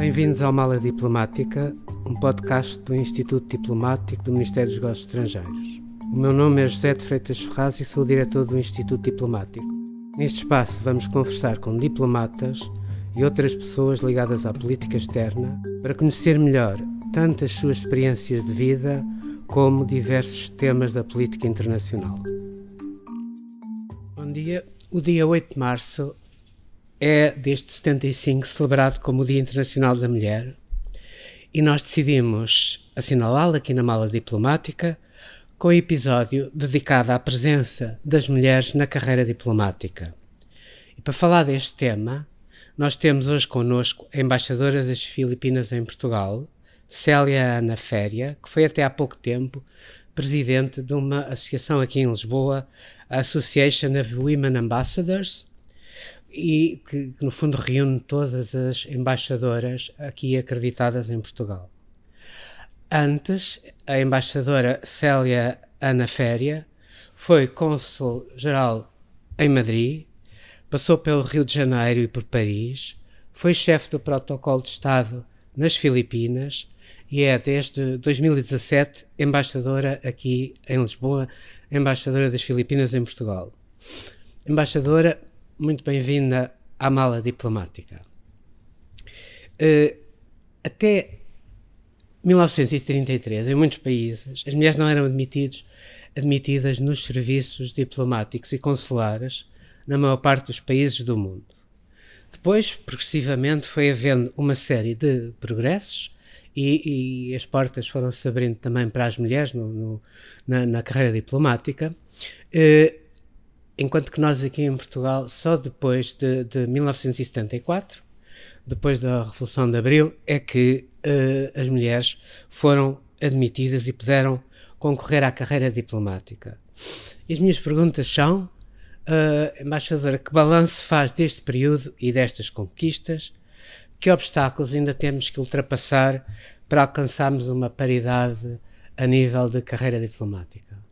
Bem-vindos ao Mala Diplomática, um podcast do Instituto Diplomático do Ministério dos Negócios Estrangeiros. O meu nome é José de Freitas Ferraz e sou o diretor do Instituto Diplomático. Neste espaço vamos conversar com diplomatas e outras pessoas ligadas à política externa para conhecer melhor tanto as suas experiências de vida como diversos temas da política internacional. Bom dia. O dia 8 de março é, desde 75, celebrado como o Dia Internacional da Mulher e nós decidimos assinalá-lo aqui na Mala Diplomática com o episódio dedicado à presença das mulheres na carreira diplomática. E para falar deste tema, nós temos hoje connosco a embaixadora das Filipinas em Portugal, Célia Ana Féria, que foi até há pouco tempo presidente de uma associação aqui em Lisboa, a Association of Women Ambassadors, e que no fundo reúne todas as embaixadoras aqui acreditadas em Portugal. Antes, a embaixadora Célia Ana Féria foi cônsul-geral em Madrid, passou pelo Rio de Janeiro e por Paris, foi chefe do protocolo de Estado nas Filipinas e é desde 2017 embaixadora aqui em Lisboa, embaixadora das Filipinas em Portugal. Embaixadora, muito bem-vinda à Mala Diplomática. Até 1933, em muitos países, as mulheres não eram admitidas nos serviços diplomáticos e consulares na maior parte dos países do mundo. Depois, progressivamente, foi havendo uma série de progressos e as portas foram-se abrindo também para as mulheres na carreira diplomática, enquanto que nós aqui em Portugal, só depois de 1974, depois da Revolução de Abril, é que as mulheres foram admitidas e puderam concorrer à carreira diplomática. E as minhas perguntas são, embaixadora, que balanço faz deste período e destas conquistas? Que obstáculos ainda temos que ultrapassar para alcançarmos uma paridade a nível de carreira diplomática?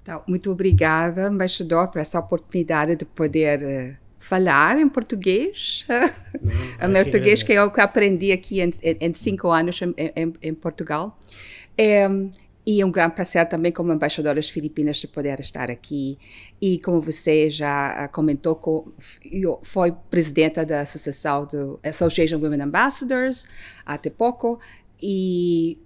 Então, muito obrigada, embaixador, por essa oportunidade de poder falar em português. O meu português que eu aprendi aqui em 5 anos em Portugal. E é um grande prazer também como embaixadora das Filipinas de poder estar aqui. E como você já comentou, eu fui presidenta da Association of Women Ambassadors até pouco. E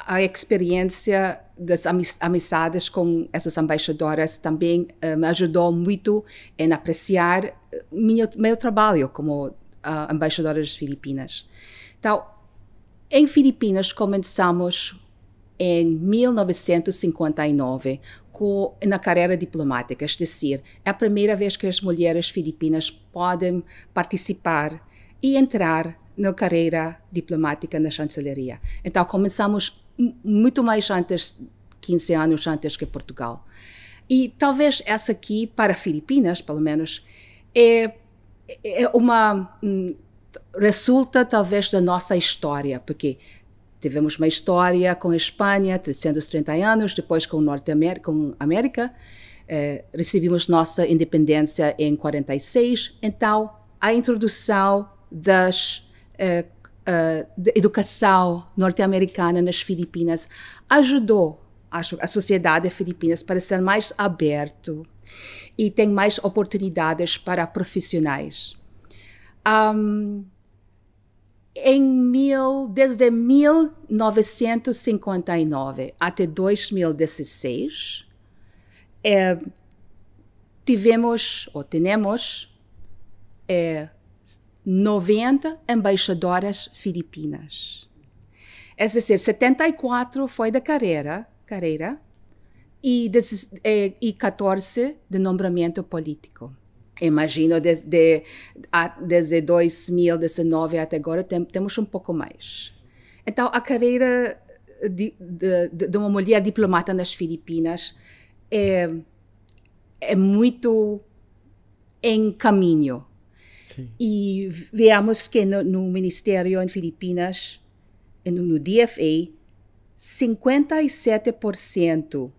a experiência das amizades com essas embaixadoras também me ajudou muito em apreciar meu trabalho como embaixadora das Filipinas. Então, em Filipinas começamos em 1959 na carreira diplomática, é decir, é a primeira vez que as mulheres filipinas podem participar e entrar na carreira diplomática na chancelaria. Então, começamos muito mais antes, 15 anos antes que Portugal. E talvez essa aqui, para Filipinas, pelo menos, resulta talvez da nossa história, porque tivemos uma história com a Espanha, 330 anos, depois com a América, recebemos nossa independência em 46, então a introdução da educação norte-americana nas Filipinas ajudou a sociedade filipina para ser mais aberto e tem mais oportunidades para profissionais. Desde 1959 até 2016, temos 90 embaixadoras filipinas. É dizer, 74 foi da carreira e 14 de nombramento político. Imagino, desde 2019 até agora, temos um pouco mais. Então, a carreira de uma mulher diplomata nas Filipinas é muito em caminho. Sim. E veamos que no Ministério em Filipinas, no DFA, 57%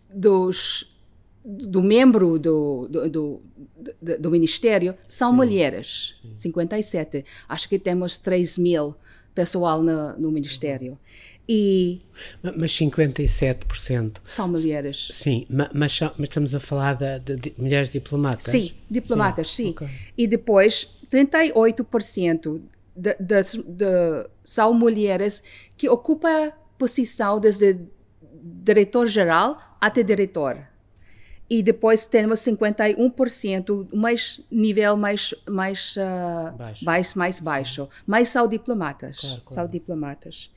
dos do membro do Ministério são mulheres, 57. Acho que temos 3.000 pessoal no Ministério. Mas 57% são mulheres. Sim, mas estamos a falar de mulheres diplomatas? Sim, diplomatas, sim. Okay. E depois, 38% são mulheres que ocupam posição desde diretor-geral até diretor. E depois temos 51%, nível mais baixo. Mas são diplomatas. Claro. São diplomatas.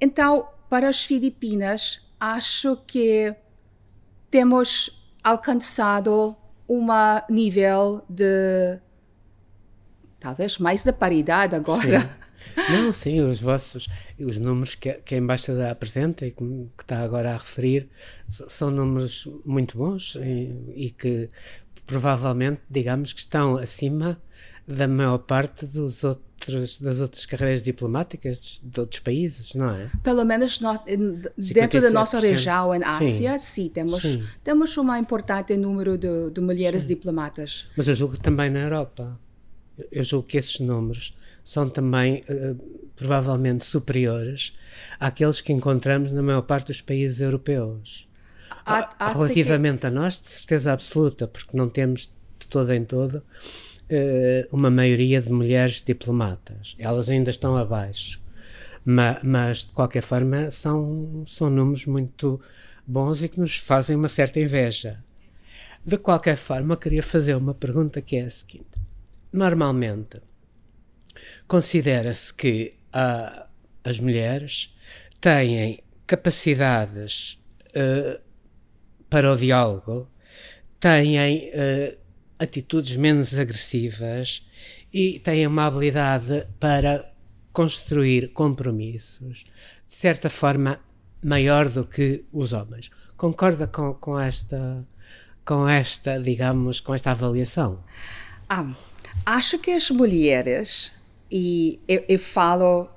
Então, para as Filipinas, acho que temos alcançado um nível de, talvez, mais de paridade agora. Sim. Não, sim, os números que a Embaixadora apresenta e que está agora a referir são números muito bons e que provavelmente, digamos, que estão acima da maior parte das outras carreiras diplomáticas de outros países, não é? Pelo menos dentro da nossa região, em Ásia, sim, temos um importante número de mulheres diplomatas. Mas eu julgo que também na Europa. Eu julgo que esses números são também provavelmente superiores àqueles que encontramos na maior parte dos países europeus. Relativamente a nós, de certeza absoluta, porque não temos de todo em todo uma maioria de mulheres diplomatas. Elas ainda estão abaixo. Mas de qualquer forma, são números muito bons e que nos fazem uma certa inveja. De qualquer forma, eu queria fazer uma pergunta que é a seguinte. Normalmente, considera-se que as mulheres têm capacidades para o diálogo, têm atitudes menos agressivas e têm uma habilidade para construir compromissos, de certa forma, maior do que os homens. Concorda com esta, digamos, com esta avaliação? Acho que as mulheres, e eu falo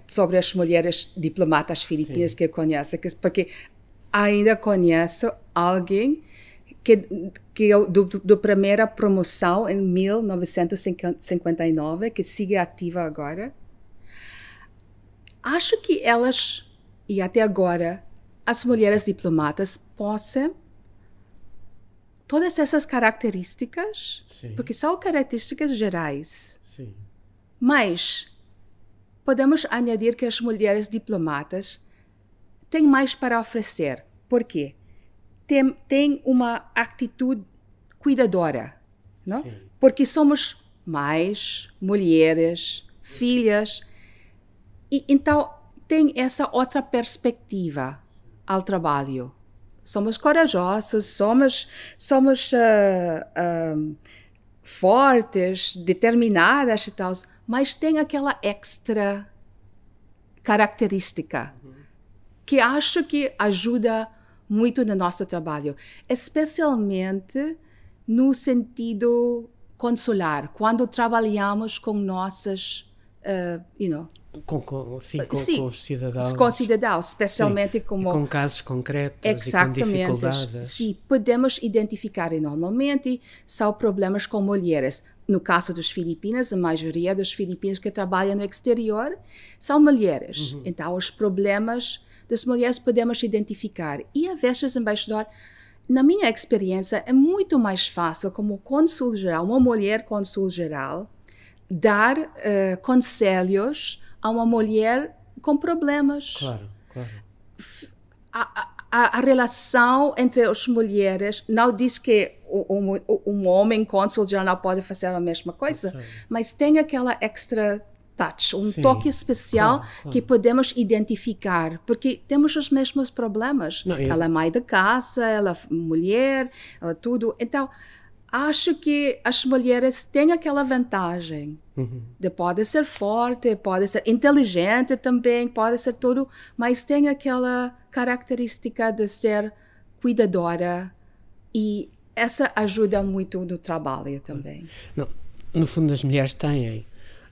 sobre as mulheres diplomatas filipinas que eu conheço, porque ainda conheço alguém que do primeira promoção em 1959, que sigue ativa agora. Acho que elas, e até agora, as mulheres diplomatas possam todas essas características, porque são características gerais. Sim. Mas podemos añadir que as mulheres diplomatas têm mais para oferecer. Por quê? Tem uma atitude cuidadora, não? Sim. Porque somos mais mulheres, filhas, e então tem essa outra perspectiva ao trabalho. Somos corajosos, somos fortes, determinadas e tal, mas tem aquela extra característica que acho que ajuda muito no nosso trabalho, especialmente no sentido consular, quando trabalhamos com nossas, com os cidadãos. Com cidadãos, especialmente com casos concretos e com dificuldades. Sim, podemos identificar, e normalmente são problemas com mulheres. No caso dos Filipinas, a maioria dos filipinos que trabalham no exterior são mulheres. Então, os problemas das mulheres podemos identificar. E, às vezes, embaixador, na minha experiência, é muito mais fácil, como cônsul-geral, uma mulher cônsul-geral, dar conselhos a uma mulher com problemas. Claro. A relação entre as mulheres não diz que um homem cônsul já não pode fazer a mesma coisa, mas tem aquela extra touch, toque especial que podemos identificar, porque temos os mesmos problemas. Ela é mãe de casa, ela é mulher, ela tudo. Então, acho que as mulheres têm aquela vantagem de pode ser forte, pode ser inteligente também, pode ser tudo, mas tem aquela característica de ser cuidadora e essa ajuda muito no trabalho também. Não, no fundo, as mulheres têm,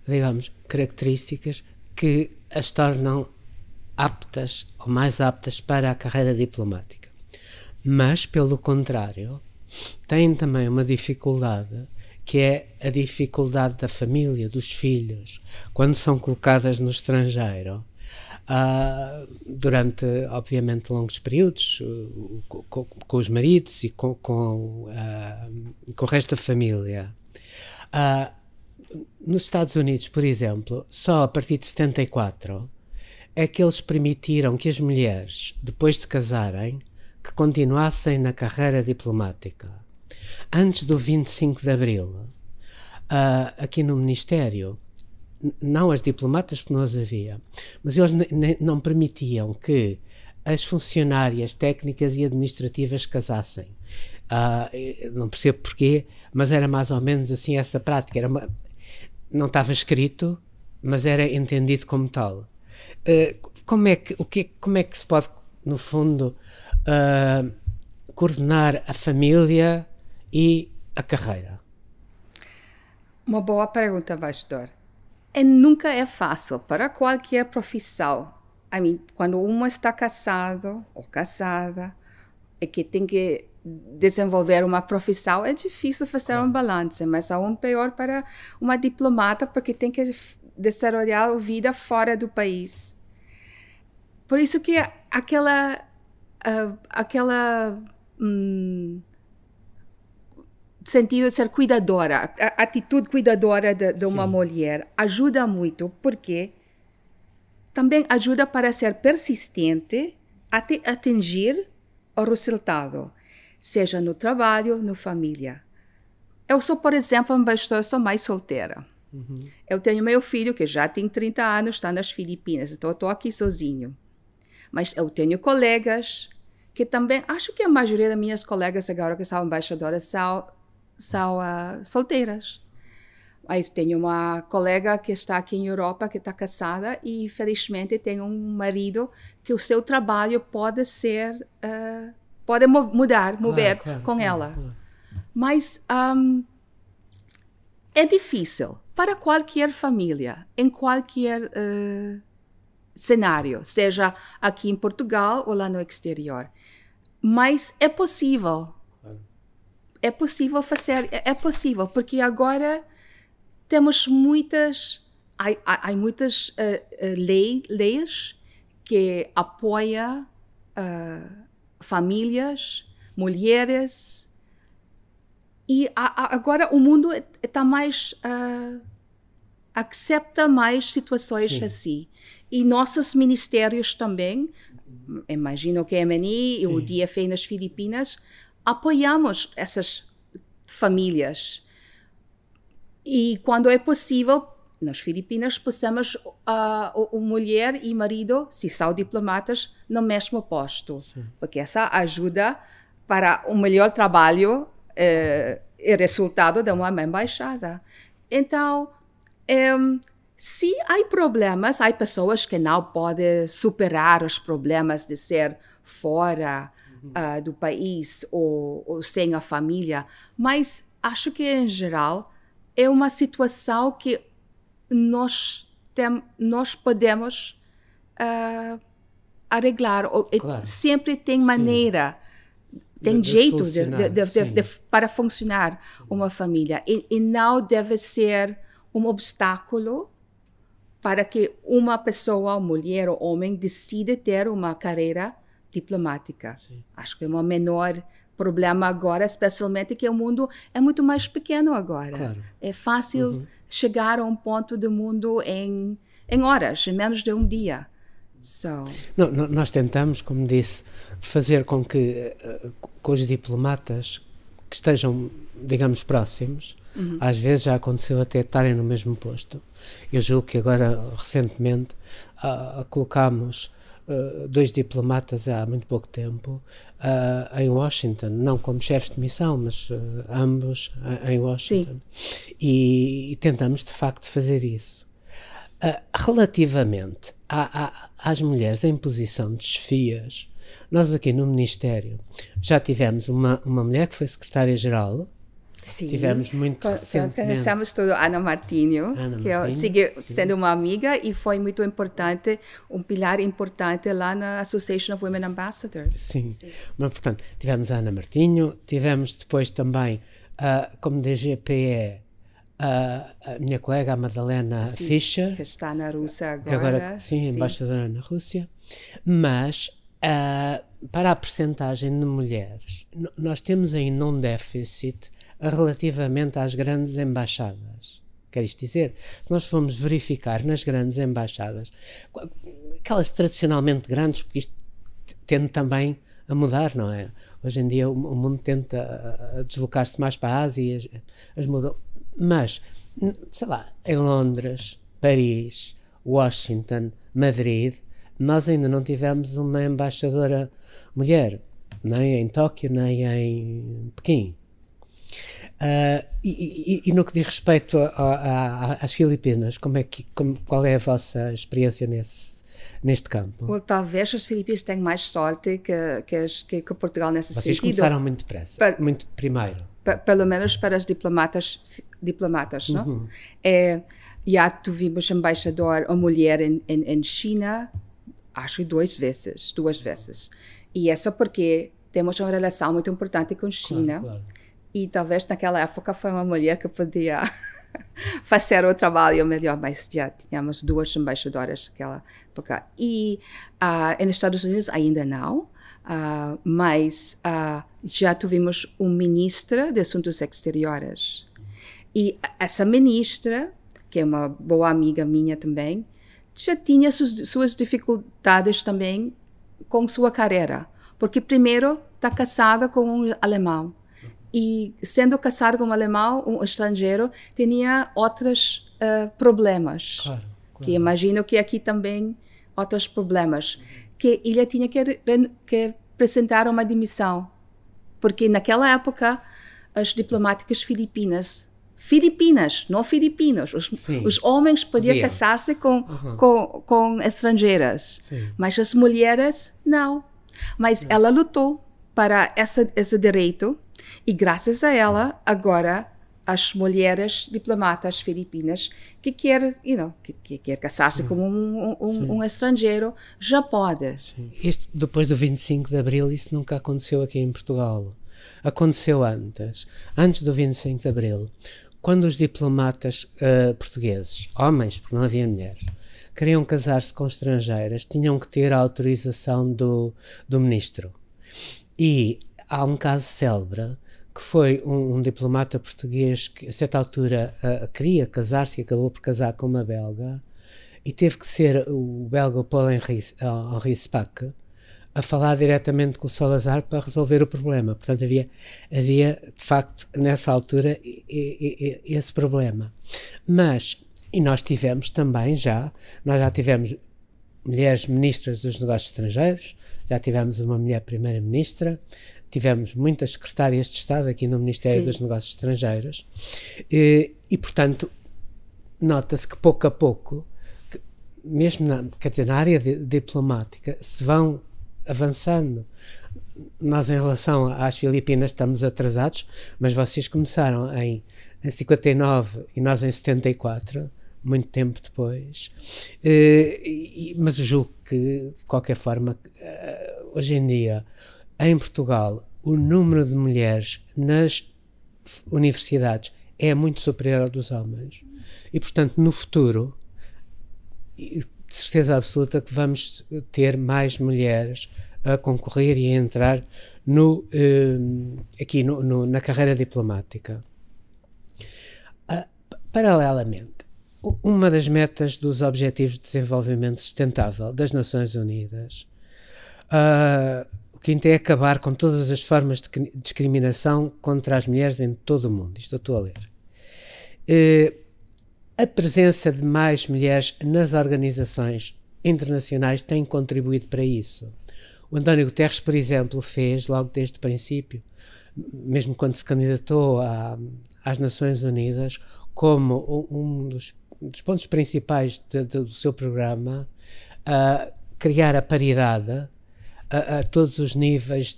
digamos, características que as tornam aptas ou mais aptas para a carreira diplomática. Mas, pelo contrário, têm também uma dificuldade, que é a dificuldade da família, dos filhos, quando são colocadas no estrangeiro, durante, obviamente, longos períodos, com os maridos e com o resto da família. Nos Estados Unidos, por exemplo, só a partir de 74 é que eles permitiram que as mulheres, depois de casarem, que continuassem na carreira diplomática. Antes do 25 de Abril, aqui no Ministério, não as diplomatas, porque não as havia, mas eles não permitiam que as funcionárias técnicas e administrativas casassem. Não percebo porquê, mas era mais ou menos assim essa prática. Não estava escrito, mas era entendido como tal. Como é que se pode, no fundo, coordenar a família e a carreira? Uma boa pergunta, embaixador. Nunca é fácil para qualquer profissão. Quando uma está casado ou casada e que tem que desenvolver uma profissão, é difícil fazer um balanço, mas aún pior para uma diplomata, porque tem que desenvolver a vida fora do país. Por isso que aquela sentido de ser cuidadora, a atitude cuidadora de uma mulher ajuda muito, porque também ajuda para ser persistente até atingir o resultado, seja no trabalho, na família. Eu sou, por exemplo, embaixadora, sou mãe solteira. Eu tenho meu filho que já tem 30 anos, está nas Filipinas, então eu estou aqui sozinho. Mas eu tenho colegas que também, acho que a maioria das minhas colegas agora que são embaixadoras são solteiras. Mas tenho uma colega que está aqui em Europa, que está casada e, felizmente, tem um marido que o seu trabalho pode ser, pode mover com ela. Claro. Mas é difícil para qualquer família, em qualquer cenário, seja aqui em Portugal ou lá no exterior. Mas é possível. É possível fazer, é possível, porque agora temos muitas leis que apoiam famílias, mulheres, e agora o mundo está mais accepta mais situações assim. E nossos ministérios também, imagino que a MNI e o DFA nas Filipinas, apoiamos essas famílias. E quando é possível, nas Filipinas, possamos mulher e marido, se são diplomatas, no mesmo posto. Porque essa ajuda para um melhor trabalho e resultado de uma embaixada. Então, se há problemas, há pessoas que não podem superar os problemas de ser fora do país ou sem a família, mas acho que, em geral, é uma situação que nós podemos arreglar. Claro. Sempre tem maneira, tem jeito para funcionar uma família. E não deve ser um obstáculo para que uma pessoa, mulher ou homem, decida ter uma carreira diplomática. Acho que é o menor problema agora, especialmente que o mundo é muito mais pequeno agora. Claro. É fácil chegar a um ponto do mundo em horas, em menos de um dia. Nós tentamos, como disse, fazer com que os diplomatas que estejam, digamos, próximos, às vezes já aconteceu até estarem no mesmo posto. Eu julgo que agora, recentemente, colocámos 2 diplomatas há muito pouco tempo em Washington, não como chefes de missão, mas ambos em Washington. E tentamos, de facto, fazer isso. Relativamente às mulheres em posição de chefias, nós aqui no Ministério já tivemos uma mulher que foi secretária-geral Sim. Tivemos muito recentemente. Conhecemos todo Ana Martinho, que sigue sendo uma amiga e foi muito importante, um pilar importante lá na Association of Women Ambassadors. Sim. Mas, portanto, tivemos a Ana Martinho, tivemos depois também, como DGPE, a minha colega, a Madalena Fischer. Que está na Rússia agora. Que agora, sim, embaixadora na Rússia. Mas, para a percentagem de mulheres, nós temos ainda um déficit relativamente às grandes embaixadas. Quer isto dizer, se nós formos verificar nas grandes embaixadas, aquelas tradicionalmente grandes, porque isto tende também a mudar, não é? Hoje em dia o mundo tenta deslocar-se mais para a Ásia e as mudam. Mas, sei lá, em Londres, Paris, Washington, Madrid, nós ainda não tivemos uma embaixadora mulher, nem em Tóquio, nem em Pequim. E no que diz respeito às Filipinas, qual é a vossa experiência neste campo? Well, talvez as Filipinas tenham mais sorte que Portugal nesse Vocês sentido. começaram muito depressa, muito primeiro. Pelo menos para os diplomatas, não? Já tivemos embaixador ou mulher em China, acho duas vezes. E é só porque temos uma relação muito importante com a China. Claro. E talvez naquela época foi uma mulher que podia fazer o trabalho melhor, mas já tínhamos duas embaixadoras naquela época. E nos Estados Unidos ainda não, mas já tivemos uma ministra de Assuntos Exteriores. E essa ministra, que é uma boa amiga minha também, já tinha suas dificuldades também com sua carreira. Porque primeiro está casada com um alemão. E sendo casado com um alemão, um estrangeiro, tinha outros problemas. Claro. Que imagino que aqui também outros problemas. Que ele tinha que apresentar uma demissão. Porque naquela época, as diplomáticas filipinas, não filipinos, os homens podiam casar-se com estrangeiras. Sim. Mas as mulheres, não. Mas ela lutou para esse direito. E graças a ela, agora, as mulheres diplomatas filipinas que quer casar-se com um estrangeiro, já pode. Sim. Isto, depois do 25 de Abril, isso nunca aconteceu aqui em Portugal. Aconteceu antes do 25 de Abril, quando os diplomatas portugueses, homens, porque não havia mulheres, queriam casar-se com estrangeiras, tinham que ter a autorização do ministro. E há um caso célebre, que foi um diplomata português que, a certa altura, queria casar-se e acabou por casar com uma belga, e teve que ser o belga Paul-Henri Spaak a falar diretamente com o Salazar para resolver o problema. Portanto, havia de facto, nessa altura, esse problema. E nós tivemos também nós já tivemos mulheres ministras dos negócios estrangeiros, já tivemos uma mulher primeira-ministra, tivemos muitas secretárias de Estado aqui no Ministério dos Negócios Estrangeiros e portanto, nota-se que pouco a pouco, mesmo na área diplomática, se vão avançando. Nós, em relação às Filipinas, estamos atrasados, mas vocês começaram em 59 e nós em 74, muito tempo depois, mas eu julgo que, de qualquer forma, hoje em dia, em Portugal, o número de mulheres nas universidades é muito superior ao dos homens. E, portanto, no futuro, de certeza absoluta que vamos ter mais mulheres a concorrer e a entrar aqui na carreira diplomática. Paralelamente, uma das metas dos Objetivos de Desenvolvimento Sustentável das Nações Unidas, o quinto é acabar com todas as formas de discriminação contra as mulheres em todo o mundo. Isto eu estou a ler. A presença de mais mulheres nas organizações internacionais tem contribuído para isso. O António Guterres, por exemplo, fez logo desde o princípio, mesmo quando se candidatou às Nações Unidas, como um dos pontos principais do seu programa, criar a paridade a todos os níveis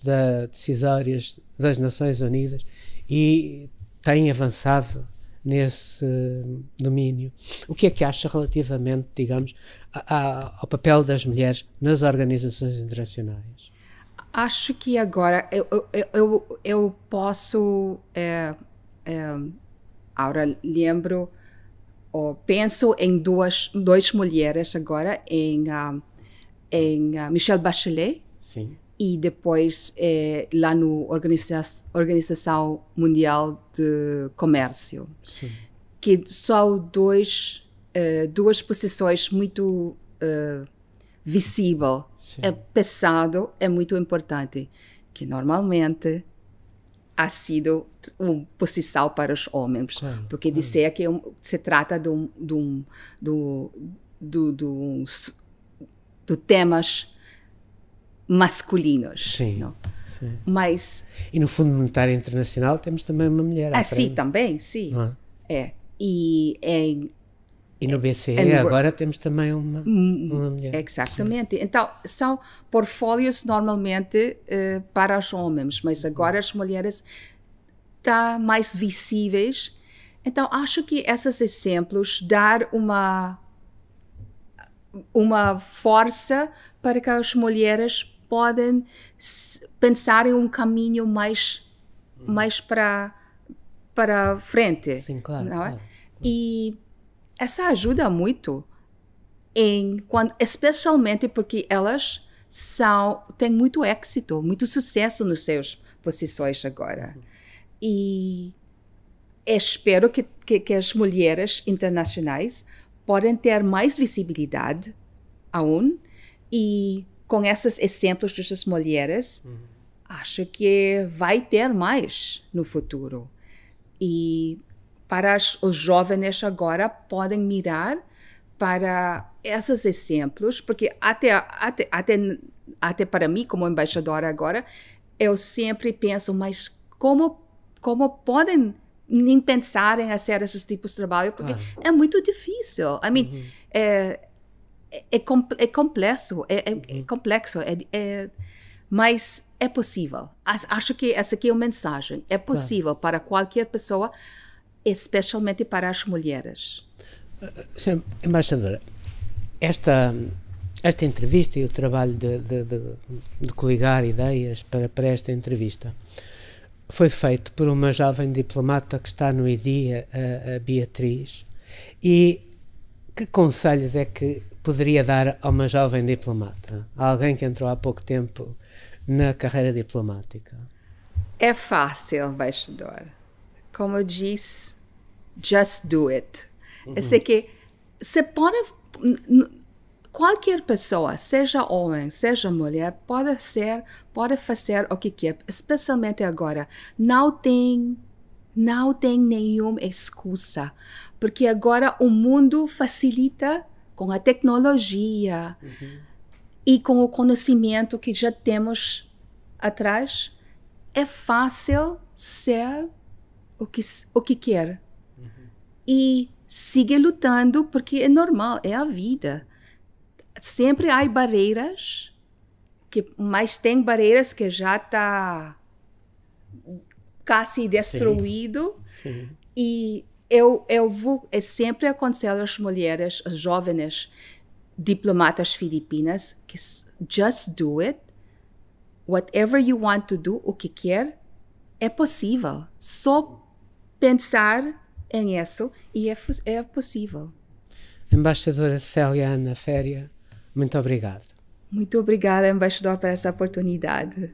decisórios das Nações Unidas e tem avançado nesse domínio. O que é que acha relativamente, digamos, ao papel das mulheres nas organizações internacionais? Acho que agora eu posso... agora lembro, ou penso em duas mulheres agora, em Michelle Bachelet. Sim. E depois lá no Organização Mundial de Comércio. Sim. Que são duas posições muito visíveis. É pesado, é muito importante. Que normalmente ha sido uma posição para os homens. Claro, porque dizer que se trata de temas masculinos. Sim, não? sim. Mas... E no Fundo Monetário Internacional temos também uma mulher à frente. Sim, também, sim. É. E no BCE agora temos também uma mulher. Exatamente. Sim. Então, são portfólios normalmente para os homens, mas agora as mulheres estão mais visíveis. Então, acho que esses exemplos dar uma força para que as mulheres podem pensar em um caminho mais para frente. Sim, claro, não é? Claro. E essa ajuda muito, especialmente porque elas têm muito êxito, muito sucesso nas suas posições agora. E espero que as mulheres internacionais podem ter mais visibilidade aún, e com esses exemplos dessas mulheres, acho que vai ter mais no futuro. E para os jovens agora podem mirar para esses exemplos, porque até para mim, como embaixadora agora, eu sempre penso, mas como podem nem pensar em fazer esses tipos de trabalho, porque é muito difícil. I mean, é complexo, mas é possível. Acho que essa aqui é a mensagem. É possível para qualquer pessoa, especialmente para as mulheres. Embaixadora, esta entrevista e o trabalho de coligar ideias para esta entrevista foi feito por uma jovem diplomata que está no IDI, a Beatriz. E que conselhos é que poderia dar a uma jovem diplomata, a alguém que entrou há pouco tempo na carreira diplomática? É fácil, embaixador. Como eu disse, just do it. Eu sei que qualquer pessoa, seja homem, seja mulher, pode fazer o que quer, especialmente agora. Não tem nenhuma excusa, porque agora o mundo facilita com a tecnologia e com o conhecimento que já temos atrás. É fácil ser o que quer. E siga lutando, porque é normal, é a vida. Sempre há barreiras, mas tem barreiras que já está quase destruído. Sim. E eu sempre aconselho as mulheres, as jovens diplomatas filipinas, que just do it. Whatever you want to do, o que quer, é possível. Só pensar em isso e é possível. Embaixadora Célia Ana Féria, muito obrigado. Muito obrigada, embaixador, por essa oportunidade.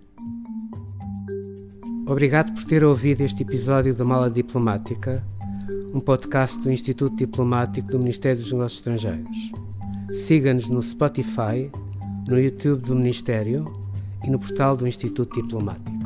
Obrigado por ter ouvido este episódio da Mala Diplomática, um podcast do Instituto Diplomático do Ministério dos Negócios Estrangeiros. Siga-nos no Spotify, no YouTube do Ministério e no portal do Instituto Diplomático.